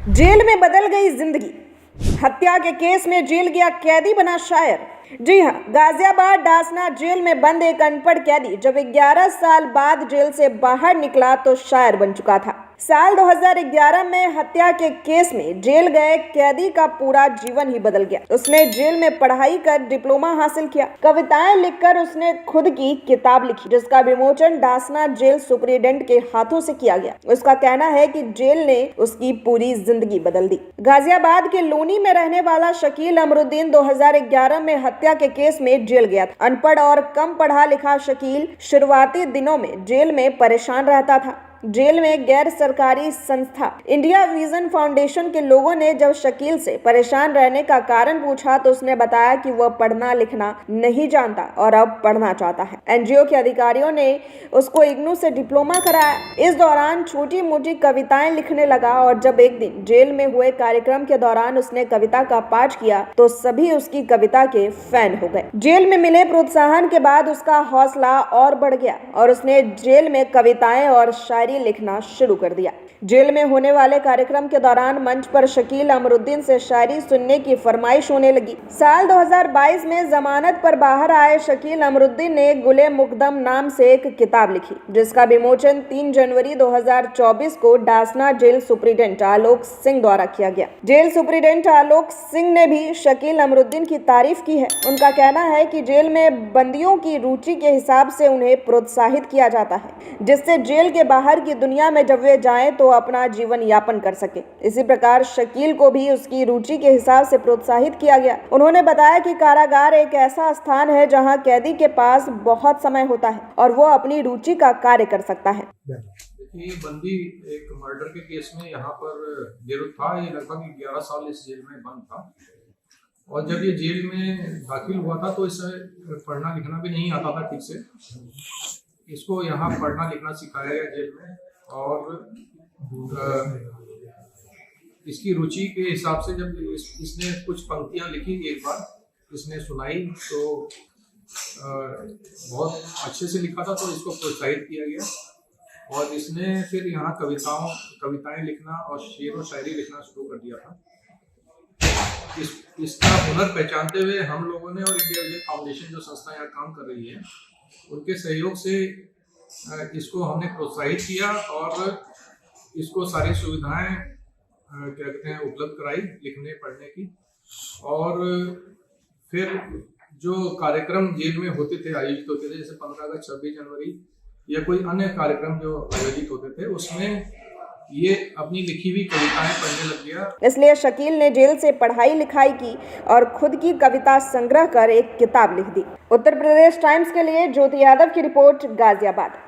Jail में बदल गई जिंदगी। हत्या के केस में जेल गया कैदी बना शायर। जी हां, गाजियाबाद डासना जेल में बंद एक अनपढ़ कैदी जब 11 साल बाद जेल से बाहर निकला तो शायर बन चुका था। साल 2011 में हत्या के केस में जेल गए कैदी का पूरा जीवन ही बदल गया। उसने जेल में पढ़ाई कर डिप्लोमा हासिल किया। कविताएं लिखकर उसने खुद की किताब लिखी, जिसका विमोचन डासना जेल सुपरिटेंडेंट के हाथों से किया गया। उसका कहना है कि जेल ने उसकी पूरी जिंदगी बदल दी। गाजियाबाद के लोनी में रहने वाला शकील अमरुद्दीन 2011 में हत्या के केस में जेल गया था। अनपढ़ और कम पढ़ा लिखा शकील शुरुआती दिनों में जेल में परेशान रहता था। जेल में गैर सरकारी संस्था इंडिया विजन फाउंडेशन के लोगों ने जब शकील से परेशान रहने का कारण पूछा तो उसने बताया कि वह पढ़ना लिखना नहीं जानता और अब पढ़ना चाहता है। एनजीओ के अधिकारियों ने उसको इग्नू से डिप्लोमा कराया। इस दौरान छोटी मोटी कविताएं लिखने लगा और जब एक दिन जेल में हुए कार्यक्रम के दौरान उसने कविता का पाठ किया तो सभी उसकी कविता के फैन हो गए। जेल में मिले प्रोत्साहन के बाद उसका हौसला और बढ़ गया और उसने जेल में कविताएं और शायरी लिखना शुरू कर दिया। जेल में होने वाले कार्यक्रम के दौरान मंच पर शकील अमरुद्दीन से शायरी सुनने की फरमाइश होने लगी। साल 2022 में जमानत पर बाहर आए शकील अमरुद्दीन ने गुले मुकदम नाम से एक किताब लिखी, जिसका विमोचन 3 जनवरी 2024 को डासना जेल सुपरिटेंडेंट आलोक सिंह द्वारा किया गया। जेल सुपरिटेंडेंट आलोक सिंह ने भी शकील अमरुद्दीन की तारीफ की है। उनका कहना है कि जेल में बंदियों की रुचि के हिसाब से उन्हें प्रोत्साहित किया जाता है, जिससे जेल के बाहर की दुनिया में जब वे जाएं तो अपना जीवन यापन कर सके। इसी प्रकार शकील को भी उसकी रुचि के हिसाब से प्रोत्साहित किया गया। उन्होंने बताया कि कारागार एक ऐसा स्थान है जहां कैदी के पास बहुत समय होता है और वो अपनी रुचि का कार्य कर सकता है। ये बंदी एक मर्डर के केस में यहाँ पर जेल था। ये लगभग 11 साल इस जेल में बंद था और जब ये जेल में दाखिल हुआ था तो इसे पढ़ना लिखना भी नहीं आता था ठीक से। इसको यहाँ पढ़ना लिखना सिखाया गया जेल में और इसकी रुचि के हिसाब से जब इसने कुछ पंक्तियां लिखी, एक बार इसने सुनाई तो बहुत अच्छे से लिखा था, तो इसको प्रोत्साहित किया गया और इसने फिर यहाँ कविताएं लिखना और शेर व शायरी लिखना शुरू कर दिया था। इसका हुनर पहचानते हुए हम लोगों ने और इंडिया विजन फाउंडेशन जो संस्था यहाँ काम कर रही है उनके सहयोग से इसको हमने प्रोत्साहित किया और इसको सारी सुविधाएं क्या कहते हैं उपलब्ध कराई लिखने पढ़ने की। और फिर जो कार्यक्रम जेल में होते थे, आयोजित होते थे, जैसे 15 अगस्त 26 जनवरी या कोई अन्य कार्यक्रम जो आयोजित होते थे, उसमें ये अपनी लिखी हुई कविताएं पढ़ने लग गया। इसलिए शकील ने जेल से पढ़ाई लिखाई की और खुद की कविता संग्रह कर एक किताब लिख दी। उत्तर प्रदेश टाइम्स के लिए ज्योति यादव की रिपोर्ट, गाजियाबाद।